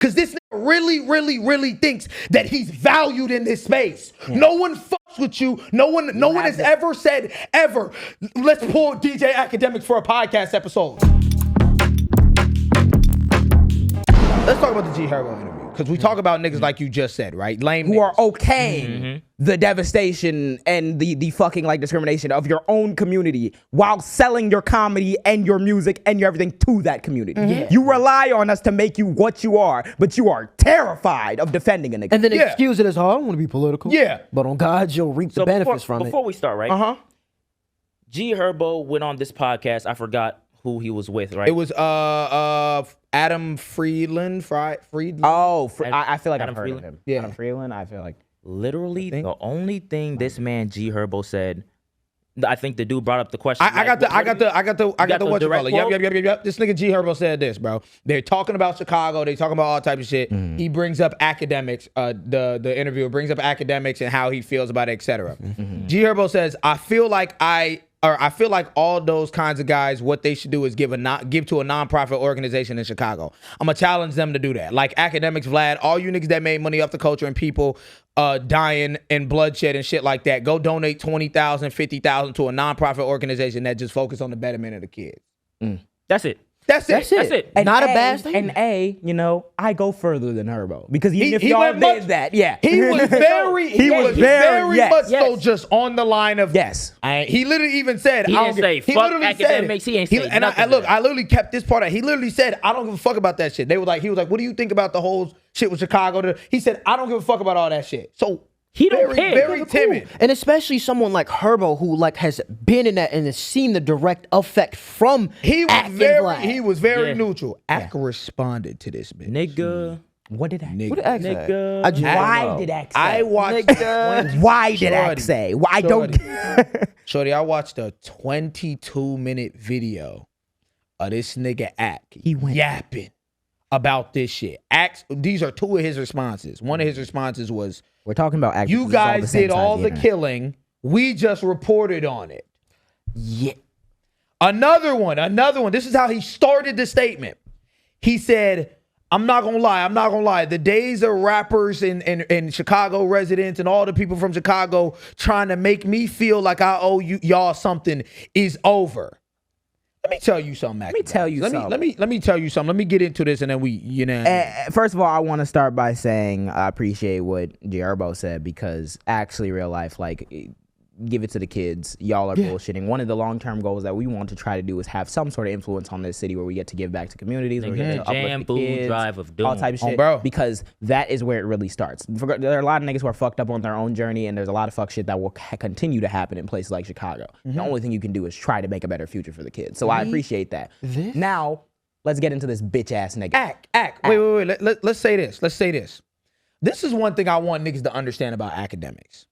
Because this nigga really thinks that he's valued in this space. Yeah. No one fucks with you. No one has ever said, ever, let's pull DJ Akademiks for a podcast episode. Let's talk about the G Herbo interview. Because we talk about niggas like you just said, right? Lame who niggas. are okay the devastation and the fucking like discrimination of your own community while selling your comedy and your music and your everything to that community. Yeah. You rely on us to make you what you are, but you are terrified of defending a nigga. And then excuse it as, I don't want to be political. Yeah. But on God, you'll reap the benefits from it. Before we start, right? G Herbo went on this podcast. I forgot who he was with, right? It was Adam Friedland. Oh, I feel like I've heard of him. Yeah. Adam Friedland, I feel like. Literally, the only thing this man G Herbo said, I think the dude brought up the question. I got the what you call it. Yep. This nigga G Herbo said this, bro. They're talking about Chicago. They talking about all types of shit. He brings up Akademiks. The interviewer brings up Akademiks and how he feels about it, etc. G Herbo says, I feel like all those kinds of guys, what they should do is give to a nonprofit organization in Chicago. I'm gonna challenge them to do that. Like Akademiks, Vlad, all you niggas that made money off the culture and people dying and bloodshed and shit like that, go donate 20,000, 50,000 to a nonprofit organization that just focus on the betterment of the kids. That's it. That's it. And not a bad thing. And you know, I go further than Herbo because even if y'all did that, he was very much so just on the line of he literally even said, he didn't say fuck Akademiks. He ain't say nothing. I literally kept this part out. He literally said, I don't give a fuck about that shit. He was like, what do you think about the whole shit with Chicago? He said, I don't give a fuck about all that shit. So he don't care. Very timid. And especially someone like Herbo who like has been in that and has seen the direct effect from he was very neutral. Yeah. Ak responded to this bitch. Nigga. What did Ak say? What did Ak say? Nigga. Why did Ak say? I watched why did Ak say? Why I don't Shorty, I watched a 22-minute video of this nigga Ak. He went yapping about this shit. These are two of his responses. One of his responses was, we're talking about Ak. You guys did all the killing. We just reported on it. Yeah. Another one. This is how he started the statement. He said, I'm not gonna lie. The days of rappers and Chicago residents and all the people from Chicago trying to make me feel like I owe y'all something is over. Let me tell you something, Mac. Let me tell you something. Let me tell you something. Let me get into this and then first of all, I want to start by saying I appreciate what G Herbo said because actually real life, like, give it to the kids. Y'all are bullshitting. One of the long-term goals that we want to try to do is have some sort of influence on this city where we get to give back to communities, where we get to uplift the kids, drive of doom. all type of shit, because that is where it really starts. There are a lot of niggas who are fucked up on their own journey, and there's a lot of fuck shit that will continue to happen in places like Chicago. The only thing you can do is try to make a better future for the kids. So I appreciate that. Now, let's get into this bitch-ass nigga. Ak. Wait. Let's say this. This is one thing I want niggas to understand about Akademiks.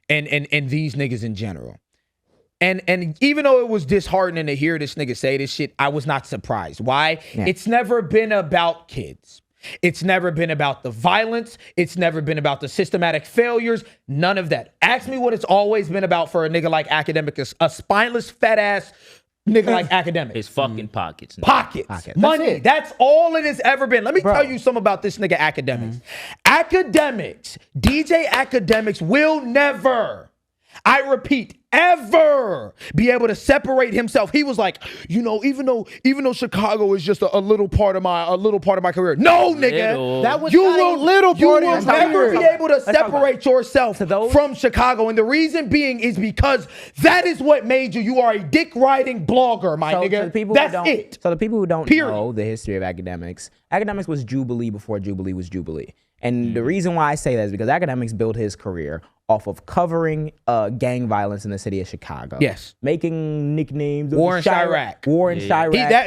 And these niggas in general. And even though it was disheartening to hear this nigga say this shit, I was not surprised. Why? Yeah. It's never been about kids. It's never been about the violence. It's never been about the systematic failures. None of that. Ask me what it's always been about for a nigga like Akademiks, a spineless, fat ass nigga like Akademiks. His fucking pockets. Pockets. Money. That's all it has ever been. Let me tell you something about this nigga Akademiks. Akademiks, DJ Akademiks will never, I repeat, ever be able to separate himself. He was like, even though Chicago is just a little part of my career. No, nigga. That was you will never be able to separate yourself from Chicago. And the reason being is because that is what made you. You are a dick riding blogger, my nigga. That's it. So the people who don't know the history of Akademiks was Jubilee before Jubilee was Jubilee. And the reason why I say that is because Akademiks built his career off of covering gang violence in the city of Chicago. Yes. Making nicknames. War in Chiraq.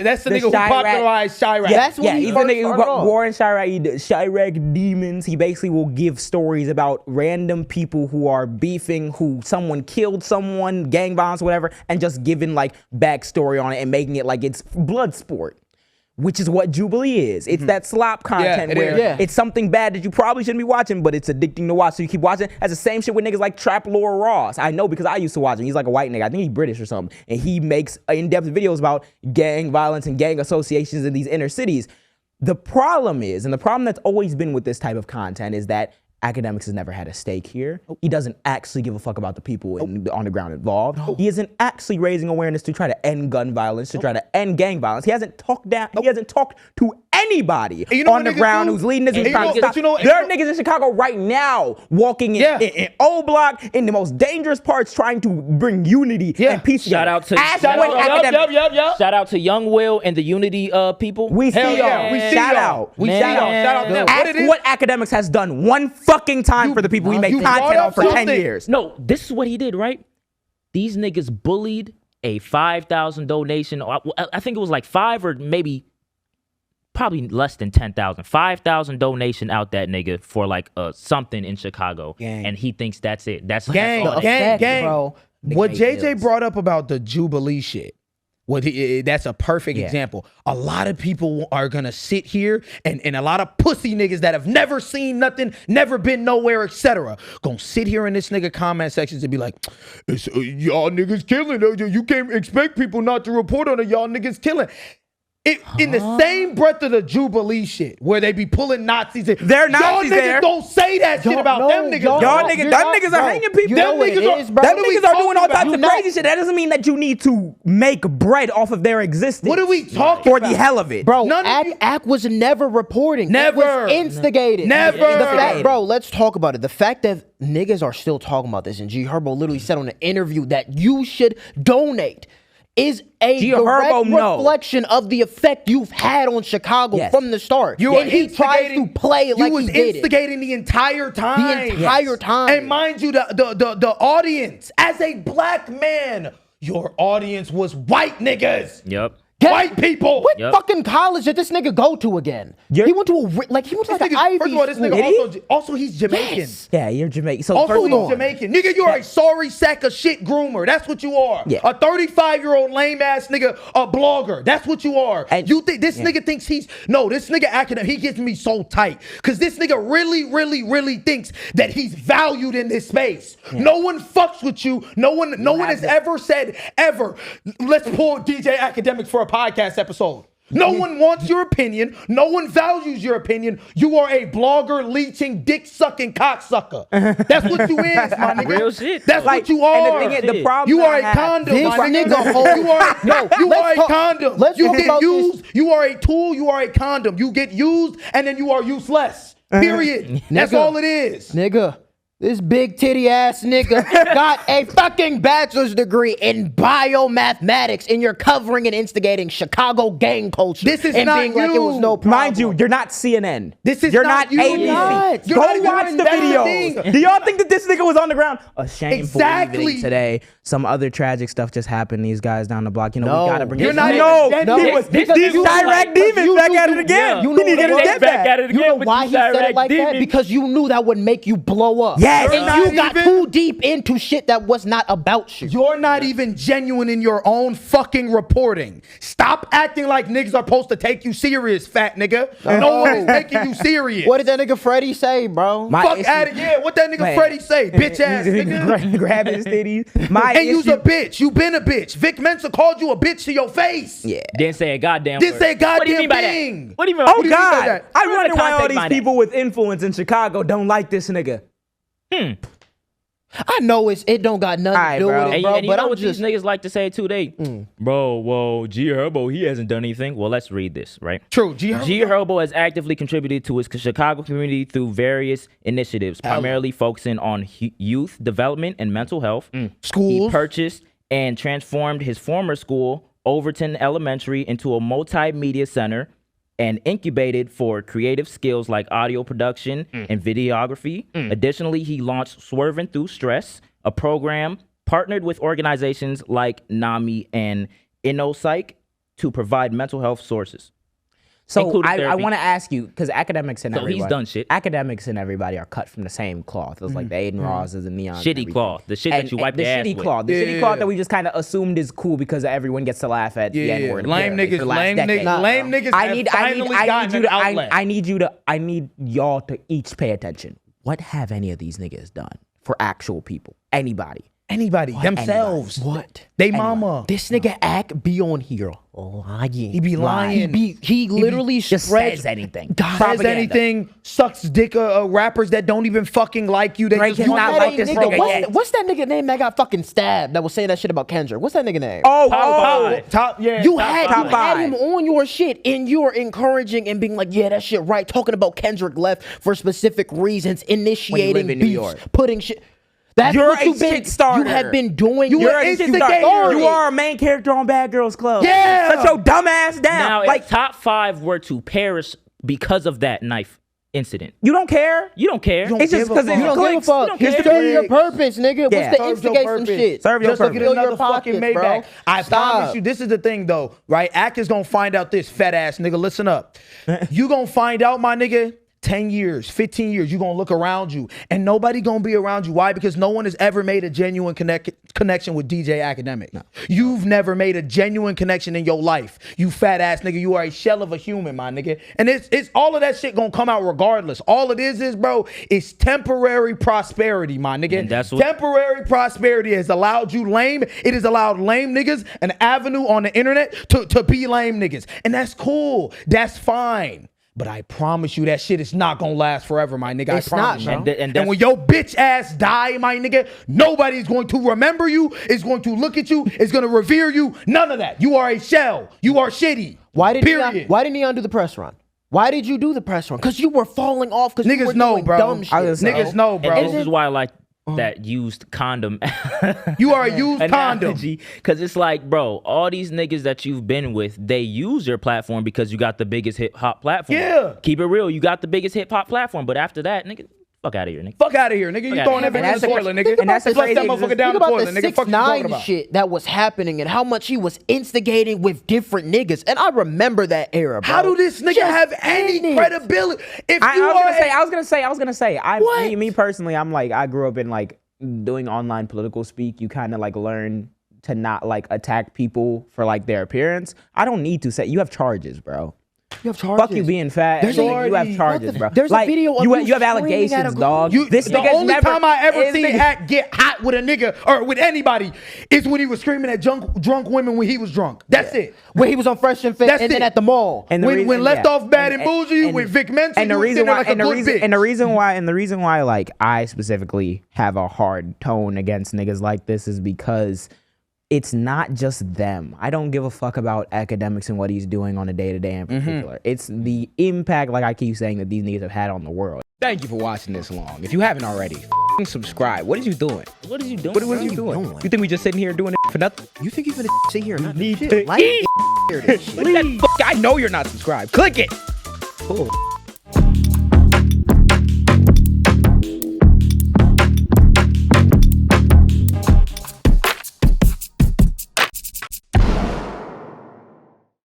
That's the nigga who popularized Chiraq. That's what he's the nigga who got War in Chiraq. Chiraq demons. He basically will give stories about random people who are beefing, who someone killed someone, gang violence, whatever, and just giving like backstory on it and making it like it's blood sport. Which is what Jubilee is. It's that slop content where it's something bad that you probably shouldn't be watching, but it's addicting to watch, so you keep watching. That's the same shit with niggas like Trap Lord Ross. I know because I used to watch him. He's like a white nigga. I think he's British or something. And he makes in-depth videos about gang violence and gang associations in these inner cities. The problem is, and the problem that's always been with this type of content is that Akademiks has never had a stake here. He doesn't actually give a fuck about the people on the ground involved. He isn't actually raising awareness to try to end gun violence, to try to end gang violence. He hasn't talked down. He hasn't talked to anybody on the ground who's leading this. There are niggas in Chicago right now walking in O Block in the most dangerous parts, trying to bring unity and peace. Shout out to shout out to Young Will and the Unity people. We see y'all. We shout out. We shout out. Ask what Akademiks has done one fucking time for the people we make content on for 10 years. No, this is what he did, right? These niggas bullied a 5,000 donation. I think it was like 5 or maybe probably less than 10,000. 5,000 donation out that nigga for like something in Chicago. Gang. And he thinks that's it. That's gang, bro. What JJ brought up about the Jubilee shit. That's a perfect example. A lot of people are gonna sit here and a lot of pussy niggas that have never seen nothing, never been nowhere, etc. Gonna sit here in this nigga comment sections and be like, y'all niggas killing. You can't expect people not to report on it. Y'all niggas killing. In the same breath of the Jubilee shit, where they be pulling Nazis in. They're Nazis there. Y'all niggas don't say that shit about them niggas. Y'all niggas are hanging people. Them niggas are doing all types of crazy shit. That doesn't mean that you need to make bread off of their existence. What are we talking for about? the hell of it? Bro, Ak was never reporting. Never. It was instigated. Never. The fact, bro, let's talk about it. The fact that niggas are still talking about this, and G Herbo literally said on an interview that you should donate, is a direct reflection of the effect you've had on Chicago from the start. And he tries to play it like he did. You was instigating the entire time. The entire time. And mind you, the audience, as a black man, your audience was white niggas. Yep. White people. What fucking college did this nigga go to again? He went to an Ivy First of all, this nigga also he's Jamaican. Yes. Yeah, you're Jamaican. So also he's Jamaican. Nigga, you're a sorry sack of shit groomer. That's what you are. Yeah. A 35-year-old lame ass nigga, a blogger. That's what you are. And you think this nigga thinks this nigga academic, he gets me so tight. Cause this nigga really thinks that he's valued in this space. Yeah. No one fucks with you. No one has ever said, let's pull DJ Akademiks for a podcast episode. No one wants your opinion. No one values your opinion. You are a blogger, leeching, dick-sucking cocksucker. That's what you is, my nigga. Real shit. That's what you are. And the thing is, the problem you are a condom, my nigga. You are a condom. You get used. You are a tool. You are a condom. You get used, and then you are useless. Period. That's all it is. Nigga. This big titty ass nigga got a fucking bachelor's degree in biomathematics, and you're covering and instigating Chicago gang culture. This is and not being you. Like it was no problem. Mind you, you're not CNN. You're not you. ABC. You're Go watch the videos. Do y'all think that this nigga was on the ground? A shameful evening today. Some other tragic stuff just happened. These guys down the block. You know, we gotta bring it. These Chiraq demons back at it again. You need to get his get back at it again. You know why he said it like that? Because you knew that would make you blow up. Yes. And you got too deep into shit that was not about you. You're not even genuine in your own fucking reporting. Stop acting like niggas are supposed to take you serious, fat nigga. No one is taking you serious. What did that nigga Freddie say, bro? Fuck out of here. What that nigga Freddie say? Bitch ass nigga. Grab his titties. And you's a bitch. You been a bitch. Vic Mensa called you a bitch to your face. Yeah. Didn't say a goddamn Didn't word. say a goddamn What do you mean by thing. That? What do you mean? Oh God. I wonder why all context these behind people with influence in Chicago don't like this nigga. I know it don't got nothing to do with it, bro. And you know what these niggas like to say too? Bro, well, G Herbo, he hasn't done anything. Well, let's read this, right? True. G Herbo has actively contributed to his Chicago community through various initiatives, primarily focusing on youth development and mental health. Schools. He purchased and transformed his former school, Overton Elementary, into a multimedia center and incubated for creative skills like audio production and videography. Additionally, he launched Swerving Through Stress, a program partnered with organizations like NAMI and InnoPsych to provide mental health sources. So I want to ask you, because Akademiks and everybody, he's done shit. Akademiks and everybody are cut from the same cloth. It was like the Aiden Rosses and Neon. Shitty cloth, the shit that you wipe the ass shitty with. Cloth, the shitty cloth that we just kind of assumed is cool because everyone gets to laugh at the N-word. Lame niggas I need y'all to each pay attention. What have any of these niggas done for actual people? Anybody? Anybody. Themselves. What? They mama. This nigga Ak be on here lying. He be lying. He literally just spreads says anything. Says anything, sucks dick rappers that don't even fucking like you. They Drake just is not like this nigga yet. What's that nigga name that got fucking stabbed that was saying that shit about Kendrick? What's that nigga name? Top, yeah. You had him on your shit and you were encouraging and being like, yeah, that shit right. Talking about Kendrick left for specific reasons, initiating beefs, putting shit. That's You're what you've a been, shit starter. you have been doing. You're an instigator. You are a main character on Bad Girls Club. Yeah. Shut your dumb ass down. Now, Like, if top 5 were to perish because of that knife incident, you don't care? you don't care. It's just because You don't give a fuck. You don't It's care. to your purpose, nigga. Yeah. What's the Serve your instigation purpose. shit? Serve your Just look purpose. at another Your fucking pockets, Maybach. bro. I Stop. promise you, this is the thing though, right? Ak is gonna find out this, fat ass nigga. Listen up. You gonna find out, my nigga, 10 years, 15 years, you gonna look around you and nobody gonna be around you. Why? Because no one has ever made a genuine connection with DJ Akademiks. No. You've never made a genuine connection in your life. You fat ass nigga, you are a shell of a human, my nigga. And it's all of that shit gonna come out regardless. All it is, bro, is temporary prosperity, my nigga. And that's what temporary prosperity has allowed you lame. It has allowed lame niggas an avenue on the internet to be lame niggas. And that's cool. That's fine. But I promise you that shit is not gonna last forever, my nigga. It's I promise not, you. bro. And when your bitch ass die, my nigga, nobody's going to remember you, is going to look at you, is gonna revere you. None of that. You are a shell. You are shitty. Why didn't Neon do the press run? Why did you do the press run? Because you were falling off. Because niggas know, bro. Dumb shit. Niggas know, bro. And this is why I like that used condom. You are a used condom. Because it's like, bro, all these niggas that you've been with, they use your platform because you got the biggest hip hop platform. Yeah. Keep it real. You got the biggest hip hop platform. But after that, nigga, fuck out of here, nigga. Fuck out of here, nigga. You throwing that bitch in the toilet, nigga. And that's the Flush that crazy- motherfucker down the Think about toilet, the nigga. Fuck you talking 6ix9ine about? shit that was happening and how much he was instigating with different niggas. And I remember that era, bro. How do this nigga have any credibility? If I you was gonna say. What? Me personally, I'm like, I grew up in like doing online political speak. You kind of like learn to not like attack people for like their appearance. I don't need to say. You have charges, bro. You have charges. Fuck you being fat. There's You have charges, bro. There's like, a video of you you have screaming at a allegations, girl. dog. the nigga's only never- time I ever this seen nigga- Ak get hot with a nigga or with anybody is when he was screaming at drunk women when he was drunk. That's it. When he was on Fresh and Fit That's and then it. at the mall. And the When reason- left yeah. off bad and bougie, when Vic Mensa, and the you was reason sitting there why, like a and the good reason, bitch. and the reason why, like I specifically have a hard tone against niggas like this is because it's not just them. I don't give a fuck about Akademiks and what he's doing on a day-to-day in particular. It's the impact, like I keep saying, that these niggas have had on the world. Thank you for watching this long. If you haven't already, subscribe. What is you doing? What is you doing? What are you doing? You think we just sitting here doing it for nothing? You think you're gonna sit here and not Need do to shit? Like, eat. I know you're not subscribed. Click it. Cool.